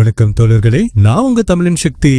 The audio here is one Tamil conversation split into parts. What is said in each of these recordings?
வணக்கம் தோழர்களே, நான் உங்க தமிழின் சக்தி.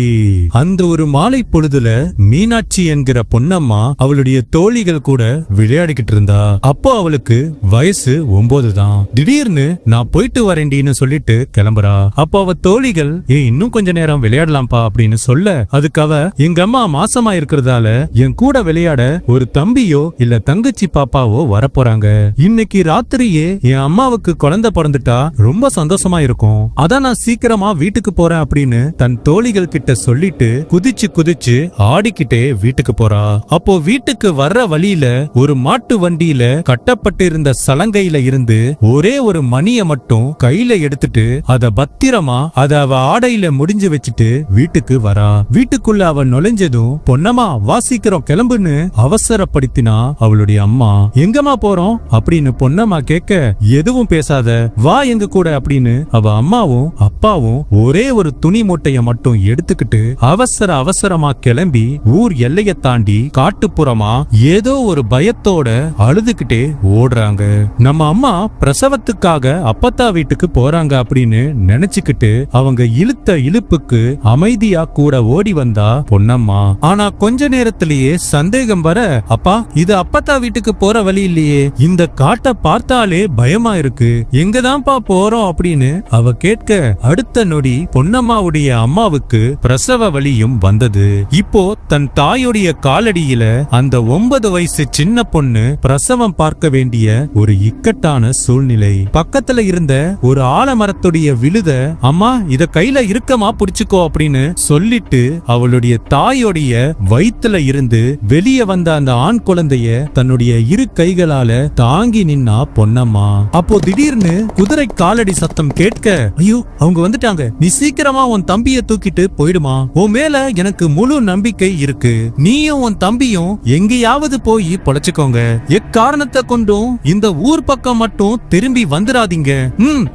அந்த ஒரு மாலை பொழுதுல மீனாட்சி என்கிற பொன்னம்மா அவளுடைய தோழிகள் கூட விளையாடிக்கிட்டு இருந்தா. அப்போ அவளுக்கு வயசு 9 தான். திடீர்னு நான் போயிட்டு வரேண்டின்னு சொல்லிட்டு கிளம்புறா. அப்போ அவ தோழிகள் இன்னும் கொஞ்ச நேரம் விளையாடலாம்பா அப்படின்னு சொல்ல, அதுக்கு அவ எங்க அம்மா மாசமா இருக்கிறதால என் கூட விளையாட ஒரு தம்பியோ இல்ல தங்கச்சி பாப்பாவோ வரப்போறாங்க. இன்னைக்கு ராத்திரியே என் அம்மாவுக்கு குழந்தை பிறந்துட்டா ரொம்ப சந்தோஷமா இருக்கும். அதான் நான் சீக்கிரமா வீட்டுக்கு போறேன் அப்படின்னு தன் தோழிகள் கிட்ட சொல்லிட்டு குதிச்சு ஆடிக்கிட்டே வீட்டுக்கு போறா. அப்போ வீட்டுக்கு வர்ற வழியில ஒரு மாட்டு வண்டியில கட்டப்பட்டு இருந்த சலங்கையில இருந்து ஒரே ஒரு மணிய மட்டும் கையில எடுத்துட்டு அத பத்திரமா அத அவ ஆடையில முடிஞ்சு வச்சுட்டு வீட்டுக்கு வரா. வீட்டுக்குள்ள அவ நுழைஞ்சதும், பொன்னம்மா வா சீக்கிரம் கிளம்புன்னு அவசரப்படுத்தினா அவளுடைய அம்மா. எங்கம்மா போறோம் அப்படின்னு பொன்னம்மா கேட்க, எதுவும் பேசாத, வா எங்க கூட அப்படின்னு அவ அம்மாவும் அப்பாவும் ஒரே ஒரு துணி மூட்டைய மட்டும் எடுத்துக்கிட்டு அவசரமா கிளம்பி ஊர் எல்லைய தாண்டி காட்டுப்புறமா ஏதோ ஒரு பயத்தோட அழுதுகிட்டே ஓடுறாங்க. நம்ம அம்மா பிரசவத்துக்காக அப்பத்தா வீட்டுக்கு போறாங்க அப்படின்னு நினைச்சுக்கிட்டு அவங்க இழுத்த இழுப்புக்கு அமைதியா கூட ஓடி வந்தா பொன்னம்மா. ஆனா கொஞ்ச நேரத்திலேயே சந்தேகம் வர, அப்பா இது அப்பத்தா வீட்டுக்கு போற வழி இல்லையே, இந்த காட்டை பார்த்தாலே பயமா இருக்கு, எங்கதான்ப்பா போறோம் அப்படின்னு அவ கேட்க, அடுத்த நொடி பொன்னம்மாவுடைய அம்மாவுக்கு பிரசவ வலியும் வந்தது. இப்போ தன் தாயுடைய காலடியில அந்த 9 வயசு சின்ன பொண்ணு பிரசவம் பார்க்க வேண்டிய ஒரு இக்கட்டான சூழ்நிலை. பக்கத்துல இருந்த ஒரு ஆலமரத்துடைய விழுத, அம்மா இத கையில இருக்கமா புடிச்சுக்கோ அப்படின்னு சொல்லிட்டு அவளுடைய தாயோடைய வயித்துல இருந்து வெளியே வந்த அந்த ஆண் குழந்தைய தன்னுடைய இரு கைகளால தாங்கி நின்னா பொன்னம்மா. அப்போ திடீர்னு குதிரை காலடி சத்தம் கேட்க, ஐயோ அவங்க வந்துட்டாங்க, நீ சீக்கிரமா உன் தம்பிய தூக்கிட்டு போயிடுமா, உன் மேல எனக்கு முழு நம்பிக்கை இருக்கு, நீயும் உன் தம்பியும் எங்கேயாவது போய் பொழைச்சுக்கோங்க, எக்காரணத்தை கொண்டும் இந்த ஊர் பக்கம் மட்டும் திரும்பி வந்துடாதீங்க,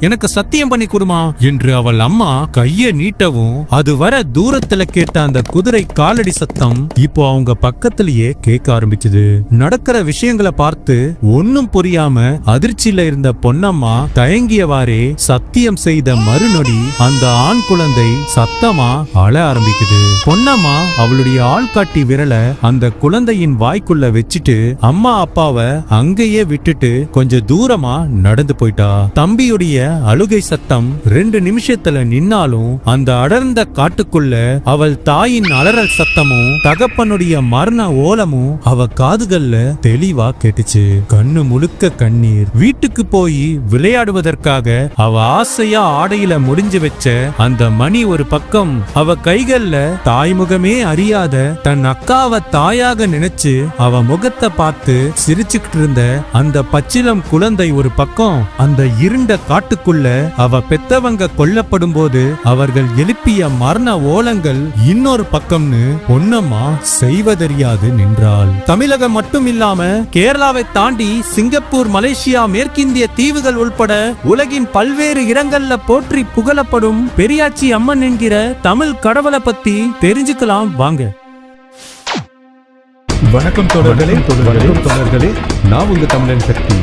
எனக்கு சத்தியம் பண்ணி கொடுமா என்று அவள் அம்மா கைய நீட்டவும், அது வர தூரத்துல கேட்ட அந்த குதிரை காலடி சத்தம் இப்போ அவங்க பக்கத்திலேயே கேட்க ஆரம்பிச்சது. நடக்கிற விஷயங்களை பார்த்து ஒன்னும் புரியாம அதிர்ச்சியில இருந்த பொன்னம்மா தயங்கியவாறே சத்தியம் செய்த மறுநொடி அந்த ஆண் குழந்தை சத்தமா அழ ஆரம்பிக்குது. பொன்னம்மா அவளுடைய ஆள்காட்டி விரலை அந்த குழந்தையின் வாய்க்குள்ள வச்சுட்டு அம்மா அப்பாவை அங்கேயே விட்டுட்டு கொஞ்சம் தூரமா நடந்து போயிட்டா. தம்பியுடைய அழுகை சத்தம் 2 நிமிஷத்துல நின்னாலும் அந்த அடர்ந்த காட்டுக்குள்ள அவள் தாயின் அலறல் சத்தமும் தகப்பனுடைய மரண ஓலமும் அவ காதுகள்ல தெளிவா கேட்டுச்சு. கண்ணு முழுக்க கண்ணீர். வீட்டுக்கு போய் விளையாடுவதற்காக அவ ஆசையா ஆடையில முடிஞ்சு வச்ச அந்த மணி ஒரு பக்கம், அவ கைகள்ல தாய்முகமே அறியாத தன் அக்காவை தாயாக நினைச்சு அவ முகத்தை பார்த்து சிரிச்சுக்கிட்டு இருந்த அந்த பச்சிலம் குழந்தை ஒரு பக்கம், அந்த இருண்ட காட்டுக்குள்ள அவ பெத்தவங்க கொல்லப்படும் போது அவர்கள் எழுப்பிய மரண ஓலங்கள் இன்னொரு பக்கம்னு பொன்னம்மா செய்வதறியாது நின்றாள். தமிழகம் மட்டும் இல்லாம கேரளாவை தாண்டி சிங்கப்பூர், மலேசியா, மேற்கிந்திய தீவுகள் உள்பட உலகின் பல்வேறு இடங்கள்ல போற்றி புகழப்படும் பெரியாச்சி அம்மன் என்கிற தமிழ் கடவுளை பத்தி தெரிஞ்சுக்கலாம் வாங்க. வணக்கம் தோழர்களே, நான் உங்க தமிழன் சக்தி.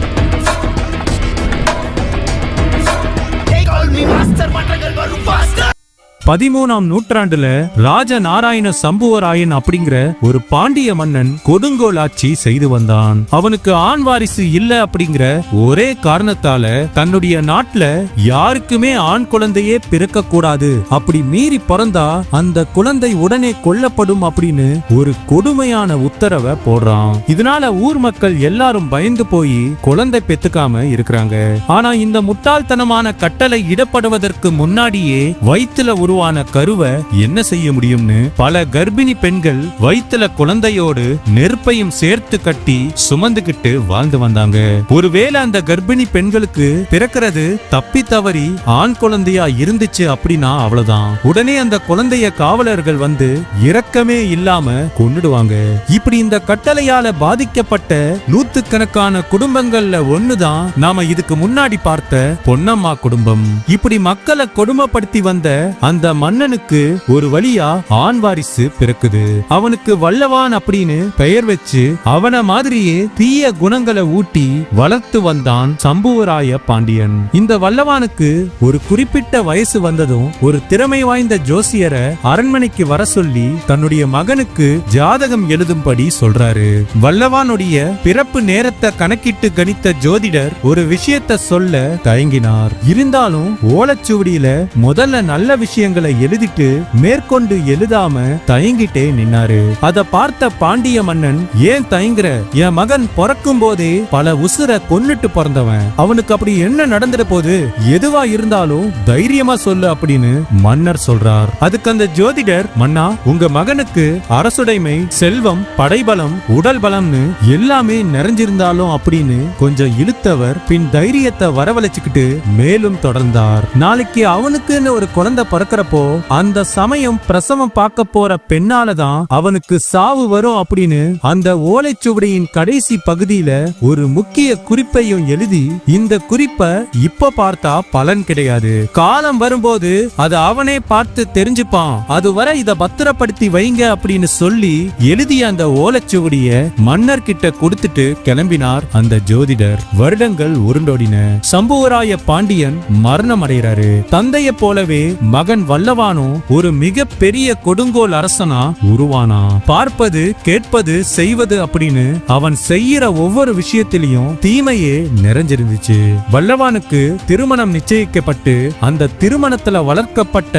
13ஆம் நூற்றாண்டுல ராஜ நாராயண சம்புவராயன் அப்படிங்கிற ஒரு பாண்டிய மன்னன் கொடுங்கோல் ஆட்சி செய்து வந்தான். அவனுக்கு ஆண் வாரிசு இல்ல அப்படிங்கிற ஒரே காரணத்தால தன்னுடைய நாட்டுல யாருக்குமே ஆண் குழந்தையே பிறக்க கூடாது, அப்படி மீறி பிறந்தா அந்த குழந்தை உடனே கொல்லப்படும் அப்படின்னு ஒரு கொடுமையான உத்தரவை போடுறான். இதனால ஊர் மக்கள் எல்லாரும் பயந்து போய் குழந்தை பெத்துக்காம இருக்கிறாங்க. ஆனா இந்த முட்டாள்தனமான கட்டளை இடப்படுவதற்கு முன்னாடியே வயிற்றுல கருவை என்ன செய்ய முடியும்னு பல கர்ப்பிணி பெண்கள் வயிற்றுல குழந்தையோடு நெருப்பையும் சேர்த்து கட்டி சுமந்துகிட்டு வாழ்ந்து வந்தாங்க. ஒருவேளை அந்த கர்ப்பிணி பெண்களுக்கு பிறக்கிறது தப்பி தவறி ஆண் குழந்தையா இருந்துச்சு அப்படின்னா அவ்வளவுதான், உடனே அந்த குழந்தைய காவலர்கள் வந்து இரக்கமே இல்லாம கொன்னுடுவாங்க. இப்படி இந்த கட்டளையால பாதிக்கப்பட்ட நூத்துக்கணக்கான குடும்பங்கள்ல ஒண்ணுதான் நாம இதுக்கு முன்னாடி பார்த்த பொன்னம்மா குடும்பம். இப்படி மக்களை கொடுமைப்படுத்தி வந்த அந்த அந்த மன்னனுக்கு ஒரு வழியா ஆண் வாரிசு பிறக்குது. அவனுக்கு வல்லவான் அப்படின்னு பெயர் வச்சு அவன மாதிரியே தீய குணங்களை ஊட்டி வளர்த்து வந்தான் சம்புவராய பாண்டியன். இந்த வல்லவானுக்கு ஒரு குறிப்பிட்ட வயசு வந்ததும் ஒரு திறமை வாய்ந்த ஜோசியரை அரண்மனைக்கு வர சொல்லி தன்னுடைய மகனுக்கு ஜாதகம் எழுதும்படி சொல்றாரு. வல்லவானுடைய பிறப்பு நேரத்தை கணக்கிட்டு கணித்த ஜோதிடர் ஒரு விஷயத்தை சொல்ல தயங்கினார். இருந்தாலும் ஓலைச்சுவடியில முதல்ல நல்ல விஷயங்களை எழுதிட்டு மேற்கொண்டு எழுதாம தயங்கிட்டே நின்னாரு. அத பார்த்த பாண்டிய மன்னன், ஏன் தயங்குற? என் மகன் பிறக்கும் போதே பல உசுரை கொன்னுட்டு பிறந்தவன். அவனுக்கு அப்படி என்ன நடந்துட போது? எதுவா இருந்தாலும் தைரியமா சொல்லு அப்படின்னு மன்னர் சொல்றார். அதுக்கு அந்த ஜோதிடர், மன்னா, உங்க மகனுக்கு அரசுடைமை, செல்வம், படைபலம், உடல் பலம்னு எல்லாமே நிறைஞ்சிருந்தாலும் அப்படின்னு கொஞ்சம் இழுத்தவர் பின் தைரியத்தை வரவழைச்சுக்கிட்டு மேலும் தொடர்ந்தார். நாளைக்கு அவனுக்குன்னு ஒரு குழந்தை பிறக்கிறப்போ அந்த சமயம் பிரசவம் பார்க்க போற பெண்ணாலதான் அவனுக்கு சாவு வரும் அப்படின்னு அந்த ஓலைச்சுவடியின் கடைசி பகுதியில ஒரு முக்கிய குறிப்பையும் எழுதி, இந்த குறிப்பை இப்ப பார்த்தா பலன் கிடையாது, காலம் வரும்போது அது அவனே பார்த்து தெரிஞ்சுப்பான், அதுவரை இத பத்திரப்படுத்தி வைங்க அப்படின்னு சொல்லி எழுதிய அந்த ஓலைச்சுவடிய மன்னர் கிட்ட கொடுத்துட்டு கிளம்பினார் அந்த ஜோதிடர். வருடங்கள் உருண்டோடின. சம்புவராய பாண்டியன் மரணம் அடைகிறாரு. தந்தைய போலவே மகன் வல்லவானும் ஒரு மிக பெரிய கொடுங்கோல் அரசனா உருவானா. பார்ப்பது, கேட்பது, செய்வது அப்படின்னு அவன் செய்யற ஒவ்வொரு விஷயத்திலையும் தீமையே நிறைஞ்சிருந்துச்சு. வல்லவானுக்கு திருமணம் நிச்சயிக்கப்பட்டு அந்த திருமணத்துல வளர்க்கப்பட்ட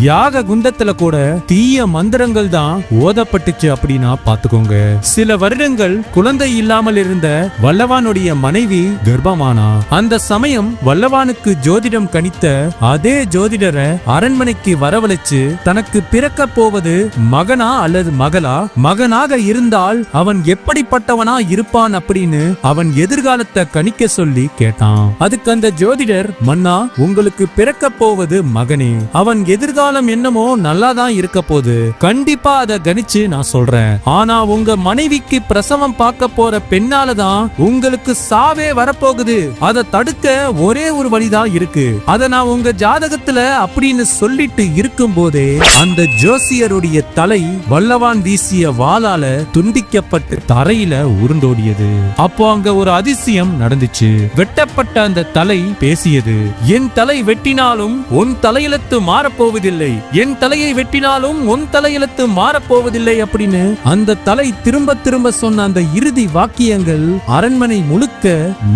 யாக குண்டத்துல கூட தீய மந்திரங்கள் தான் ஓதப்பட்டுச்சு அப்படின்னா பாத்துக்கோங்க. சில வருடங்கள் குழந்தை இல்லாமல் இருந்த வல்லவானுடைய மனைவி கர்ப்பமானா. அந்த சமயம் வல்லவானுக்கு ஜோதிடம் கணித்த அதே ஜோதிடரை அரண்மனைக்கு வரவழைச்சு தனக்கு பிறக்க போவது மகனா அல்லது மகளா, மகனாக இருந்தால் அவன் எப்படிப்பட்டவனா இருப்பான் அப்படின்னு அவன் எதிர்காலத்தை கணிக்க சொல்லி கேட்டான். அதுக்கு அந்த ஜோதிடர், மன்னா, உங்களுக்கு பிறக்க போவது மகனே, அவன் எதிர்காலம் என்னமோ நல்லாதான் இருக்க போது, கண்டிப்பா அதை கணிச்சு நான் சொல்றேன். ஆனா உங்க மனைவிக்கு பிரசவம் பார்க்க போற பெண்ணாலதான் உங்களுக்கு சாவே வரப்போகுது, அதை தடுக்க ஒரே ஒரு வழிதான் இருக்கு, அத நான் உங்க ஜாதகத்துல அப்படின்னு சொல்லிட்டு இருக்கும் போதே அந்த ஜோசியருடைய தலை வல்லவான் வீசிய வாளால துண்டிக்கப்பட்டு தரையில உருண்டோடியது. அப்போ அங்க ஒரு அதிசயம் நடந்துச்சு. வெட்டப்பட்ட அந்த தலை பேசியது. என் தலை வெட்டினாலும் உன் தலையெழுத்து மாறப்போவதில்லை, என் தலையை வெட்டினாலும் உன் தலையெழுத்து மாறப்போவதில்லை அப்படின்னு அந்த தலை திரும்ப திரும்ப சொன்ன அந்த இறுதி வாக்கியங்கள் அரண்மனை முழுக்க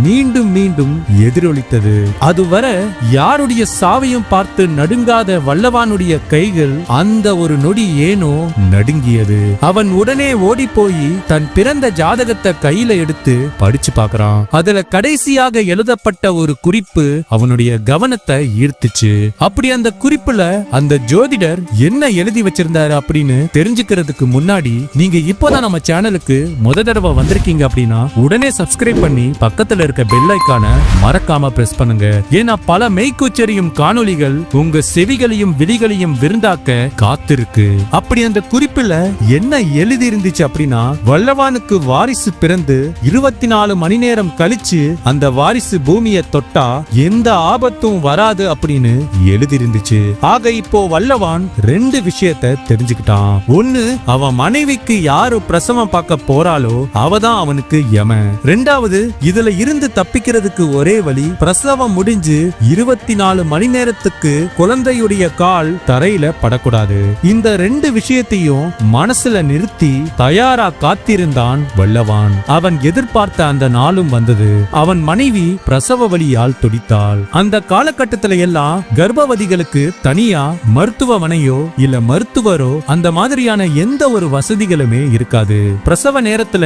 மீண்டும் மீண்டும் எதிரொலித்தது. அதுவரை யாருடைய சாவையும் பார்த்து நடுங்காத வல்லவானுடைய கைகள் அந்த ஒரு நொடி ஏனோ நடுங்கியது. அவன் உடனே ஓடி போய் தன் பிறந்த ஜாதகத்தை கையில எடுத்து படிச்சு பார்க்கறான். அதுல கடைசியாக எழுதப்பட்ட ஒரு குறிப்பு அவனுடைய கவனத்தை ஈர்த்துச்சு. அப்படி அந்த குறிப்புல அந்த ஜோதிடர் என்ன எழுதி வச்சிருந்தாரு அப்படின்னு தெரிஞ்சுக்கிறதுக்கு முன்னாடி, நீங்க இப்போதான் நம்ம சேனலுக்கு முத தடவை வந்திருக்கீங்க அப்படின்னா உடனே சப்ஸ்கிரைப் பண்ணி பக்கத்துல இருக்க பெல் ஐகானை மறக்காம பிரஸ் பண்ணுங்க. ஏன்னா பல மெய்க்கூச்சரியும் காணொளிகள் உங்க செவிகளையும் விழிகளையும் விருந்தாக்க காத்திருக்கு. அப்படி அந்த குறிப்புல என்ன எழுதி இருந்துச்சு அப்படின்னா, வல்லவானுக்கு வாரிசு பிறந்து 24 மணி நேரம் கழிச்சு அந்த வாரிசு பூமியை தொட்டா எந்த ஆபத்தும் வராது அப்படின்னு எழுதி இருந்துச்சு. ஆக இப்போ வல்லவான் 2 விஷயத்தை தெரிஞ்சுக்கிட்டான். ஒன்னு, அவன் மனைவிக்கு யாரு பிரசவம் பார்க்க போறாளோ அவதான் அவனுக்கு யமன். 2வது, இதுல இருந்து தப்பிக்கிறதுக்கு ஒரே வழி, பிரசவம் முடிஞ்சு 24 மணி நேரத்துக்கு குழந்தையுடைய கால் தரையில படக்கூடாது. இந்த 2 விஷயத்தையும் மனசுல நிறுத்தி தயாரா காத்திருந்தான் வல்லவான். அவன் எதிர்பார்த்த அந்த நாளும் வந்தது. அவன் மனைவி பிரசவ வலியால் துடித்தாள். அந்த காலகட்டத்துல எல்லாம் கர்ப்பவதிகளுக்கு தனியா மருத்துவமனையோ இல்ல மருத்துவரோ அந்த மாதிரியான எந்த ஒரு வசதிகளுமே இருக்காது. பிரசவ நேரத்துல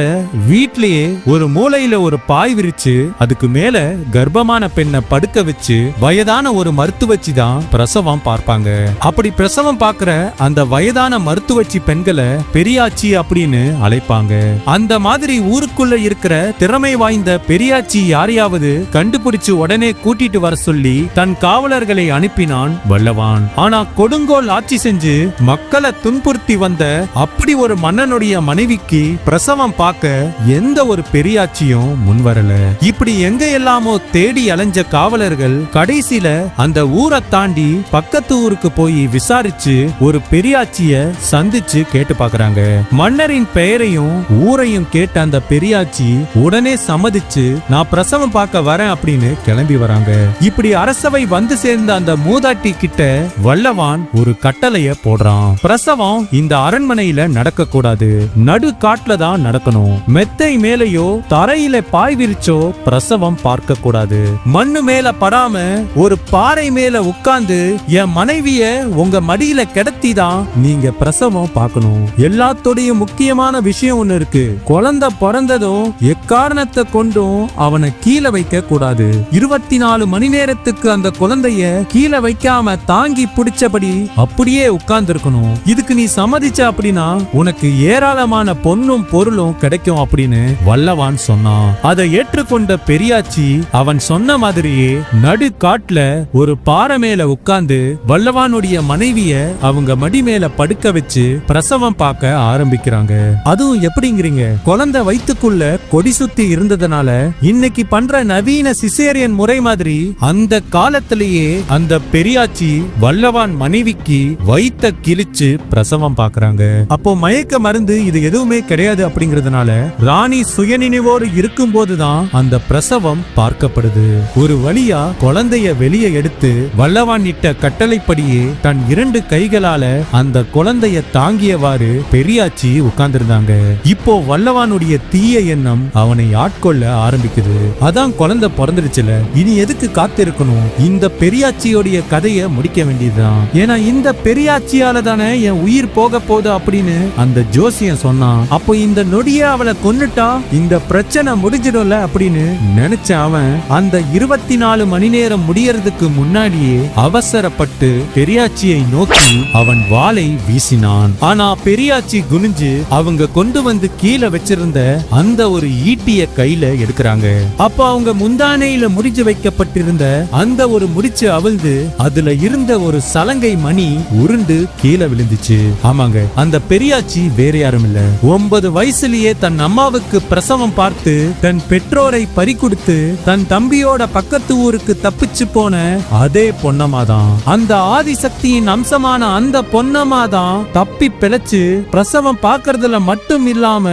வீட்லயே ஒரு மூலையில ஒரு பாய் விரிச்சு அதுக்கு மேல கர்ப்பமான பெண்ணை படுக்க வச்சு வயதான ஒரு மருத்துவச்சி தான் பிரசவம் பார்ப்பாங்க. அப்படி பிரசவம் பார்க்கிற அந்த வயதான மருத்துவச்சி பெண்களை பெரியாச்சி அப்படின்னு அழைப்பாங்க. அந்த மாதிரி ஊருக்குள்ள இருக்கிற திறமை வாய்ந்த பெரியாச்சி யாரையாவது கண்டுபிடிச்சு உடனே கூட்டிட்டு வர சொல்லி தன் காவலர்களை அனுப்பினான் வல்லவான். ஆனா கொடுங்கோல் ஆட்சி செஞ்சு மக்களை துன்புறுத்தி வந்த அப்படி ஒரு மன்னனுடைய மனைவிக்கு பிரசவம் பார்க்க எந்த ஒரு பெரியாச்சியும் முன்வரல. இப்படி எங்க எல்லாமோ தேடி அலைஞ்ச காவலர்கள் கடைசியில அந்த ஊரை தாண்டி பக்கத்து ஊருக்கு ஊருக்கு போய் விசாரிச்சு ஒரு பெரியாச்சிய சந்திச்சு கேட்டு பாக்குறாங்க. மன்னரின் பெயரையும் ஊரையும் கேட்ட அந்த பெரியாச்சி உடனே சம்மதிச்சு நான் பிரசவம் பார்க்க வரேன் அப்படின்னு கிளம்பி வராங்க. இப்படி அரசவை வந்து சேர்ந்த அந்த மூதாட்டி கிட்ட வல்லவான் ஒரு கட்டளைய போடுறான். பிரசவம் இந்த அரண்மனையில நடக்க கூடாது, நடு காட்டுல தான் நடக்கணும். மெத்தை மேலையோ தரையில பாய் விரிச்சோ பிரசவம் பார்க்க கூடாது. மண்ணு மேல படாம ஒரு பாறை மேல உட்கார்ந்து என் மனைவிய உங்க மடியில கிடத்தி தான் நீங்க பிரசவம் பார்க்கணும். எல்லாத்தோடைய முக்கியமான விஷயம் ஒண்ணு இருக்கு. குழந்தை பிறந்ததும் எக்காரணத்தை கொண்டும் அவனை கீழே வைக்க கூடாது. 24 மணி நேரத்துக்கு அந்த குழந்தைய கீழே வைக்காம தாங்கி பிடிச்சபடி அப்படியே உட்கார்ந்து இருக்கணும். இதுக்கு நீ சம்மதிச்ச அப்படின்னா உனக்கு ஏராளமான பொன்னும் பொருளும் கிடைக்கும் அப்படின்னு வல்லவான் சொன்னான். அதை ஏற்றுக்கொண்ட பெரியாச்சி அவன் சொன்ன மாதிரியே நடு காட்டுல ஒரு பாறை மேல உட்கார்ந்து வல்லவானுடைய மனைவிய அவங்க மடி மேல படுக்க வச்சு பிரசவம் பார்க்க ஆரம்பிக்கிறாங்க. அதுவும் எப்படிங்கிறீங்க, குழந்தை வயித்துக்குள்ள கொடி சுத்தி இருந்ததுனால இன்னைக்கு பண்ற நவீன சிசேரியன் முறை மாதிரி அந்த காலத்திலேயே அந்த பெரியாச்சி வல்லவான் மனைவிக்கு வயித்த கிழிச்சு பிரசவம் பார்க்கறாங்க. அப்போ மயக்க மருந்து இது எதுவுமே கிடையாது அப்படிங்கறதுனால ராணி சுயநினைவோடு இருக்கும் போதுதான் அந்த பிரசவம் பார்க்கப்படுது. ஒரு வழியா குழந்தைய வெளியே எடுத்து வல்லவான் இட்ட கட்டளைப்படியே தன் 2 கைகளால அந்த குழந்தைய தாங்கியவாறு பெரியாச்சி உட்கார்ந்திருந்தாங்க. இப்போ வல்லவானுடைய தீய எண்ணம் அவனை ஆட்கொள்ள ஆரம்பிக்குது. அதான் குழந்தை பிறந்துடுச்சுல, இனி எதுக்கு காத்திருக்கணும், இந்த பெரியாச்சியோடைய கதைய முடிக்க வேண்டியதுதான். ஏன்னா இந்த பெரியாச்சியால தானே என் உயிர் போக போகுது அப்படின்னு அந்த ஜோசியன் சொன்னான். அப்போ இந்த நொடிய அவளை கொன்னுட்டா இந்த பிரச்சனை முடிஞ்சிடும்ல அப்படின்னு நினைச்ச அவன் அந்த 24 மணி நேரம் முடியறதுக்கு முன்னாடியே அவசரப்பட்டு பெரியாச்சியை நோக்கி அவன் வாளை வீசினான். ஆனா பெரியாச்சி குனிஞ்சு அவங்க கொண்டு வந்து கீழே வச்சிருந்த அந்த ஒரு ஈட்டிய கையில எடுக்கிறாங்க. அப்ப அவங்க முந்தானையில முடிஞ்சு வைக்கப்பட்டிருந்த அந்த ஒரு முடிச்சு அவிழ்ந்து அதுல இருந்த ஒரு சலங்கை மணி உருண்டு கீழே விழுந்துச்சு. ஆமாங்க, அந்த பெரியாச்சி வேற யாரும் இல்ல, 9 வயசுலயே தன் அம்மாவுக்கு பிரசவம் பார்த்து தன் பெற்றோரை பறிகொடுத்து தன் தம்பியோட பக்கத்து ஊருக்கு தப்பிச்சு போன அதே பொன்னம்மாதான். அந்த ஆதிசக்தியின் அம்சமான அந்த பொன்னம்மாதான் தப்பி பிழைச்சு பிரசவம் பார்க்கறதுல மட்டும் இல்லாம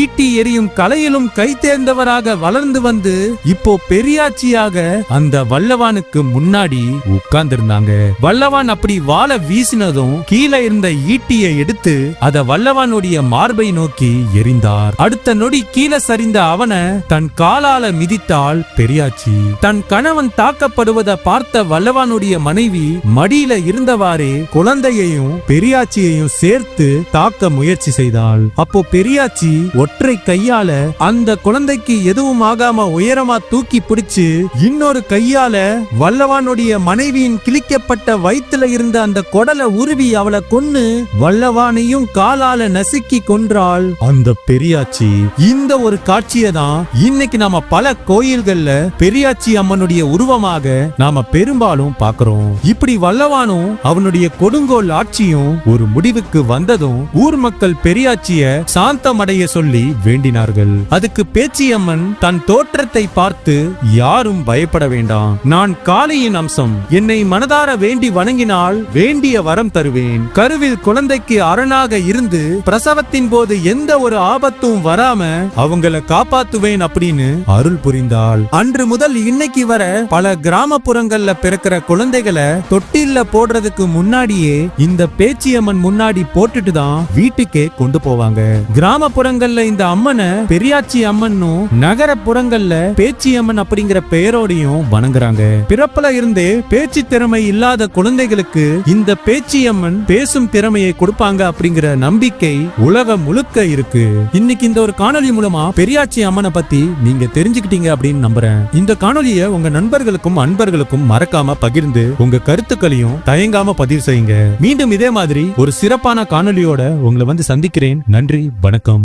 ஈட்டி எரியும் கலையிலும் கை தேர்ந்தவராக வளர்ந்து வந்து இப்போ பெரியாச்சியாக அந்த வல்லவானுக்கு முன்னாடி உட்கார்ந்திருந்தாங்க. வல்லவான் அப்படி வாளை வீசினதும் கீழே இருந்த ஈட்டியை எடுத்து அத வல்லவானுடைய மார்பை நோக்கி எறிந்தார். அடுத்த நொடி கீழே சரிந்த அவனை தன் காலால மிதித்தாள் பெரியாச்சி. தன் கணவன் தாக்கப்படுவதை பார்த்த வல்லவானுடைய மனைவி மடியில இருந்தவாறே குழந்தையையும் பெரியாச்சியையும் சேர்த்து தாக்க முயற்சி செய்தாள். அப்போ பெரியாச்சி ஒற்றை கையால அந்த குழந்தைக்கு எதுவும் ஆகாம உயரமா தூக்கி பிடிச்சு இன்னொரு கையால வல்லவானுடைய மனைவியின் கிழிக்கப்பட்ட வயித்துல இருந்த அந்த குடலை உருவி அவளை கொன்னு வல்லவானையும் காலால நசுக்கி கொன்றாள் அந்த பெரியாச்சி. இந்த ஒரு காட்சியை தான் இன்னைக்கு நாம பல கோயில்கள்ல பெரியாச்சி அம்மனுடைய உருவமாக நாம பெரும்பாலும் பார்க்கிறோம். இப்படி வல்லவானும் அவனுடைய கொடுங்கோல் ஆட்சியும் ஒரு முடிவுக்கு வந்ததும் ஊர் மக்கள் பெரியாச்சிய சாந்தமடைய சொல்லி வேண்டினார்கள். அதுக்கு பேச்சியம்மன் தன் தோற்றத்தை பார்த்து யாரும் பயப்பட வேண்டாம், நான் காளியின் அம்சம், என்னை மனதார வேண்டி வணங்கினால் வேண்டிய வரம் தருவேன், கருவில் குழந்தைக்கு அரணாக இருந்து பிரசவத்தின் போது எந்த ஒரு ஆபத்தும் வராம அவங்களை காப்பாத்துவேன் அப்படின்னு அருள் புரிந்தாள். அன்று முதல் இன்னைக்கு வர பல கிராமப்புறங்கள்ல பிறக்கிற குழந்தைகளை தொட்டில்ல போடுறதுக்கு முன்னாடியே இந்த பேச்சியம்மன் முன்னாடி போட்டுட்டு தான் வீட்டுக்கே கொண்டு போவாங்க. கிராமப்புறங்கள்ல இந்த அம்மனை பெரியாச்சி அம்மனும் நகரப்புறங்கள்ல பேச்சியம்மன் அப்படிங்கிற பெயரோடையும் வணங்குறாங்க. பிறப்புல இருந்தே பேச்சு திறமை இல்லாத குழந்தைகளுக்கு இந்த பேச்சியம்மன் பேசும் திறமையை கொடுப்பாங்க அப்படிங்கிற நம்பிக்கை உலகம் முழுக்க இருக்கு. இன்னைக்கு இந்த ஒரு காணொலி மூலமா பெரியாச்சி அம்மனை பத்தி நீங்க தெரிஞ்சுக்கிட்டீங்க அப்படின்னு நம்புறேன். இந்த காணொலியை உங்க நண்பர்களுக்கும் அன்பர்களுக்கும் மறக்காம பகிர்ந்து உங்க கருத்துக்களையும் தயங்காம பதிவு செய்யுங்க. மீண்டும் இதே மாதிரி ஒரு சிறப்பான காணொலியோட உங்களை வந்து சந்திக்கிறேன். நன்றி, வணக்கம்.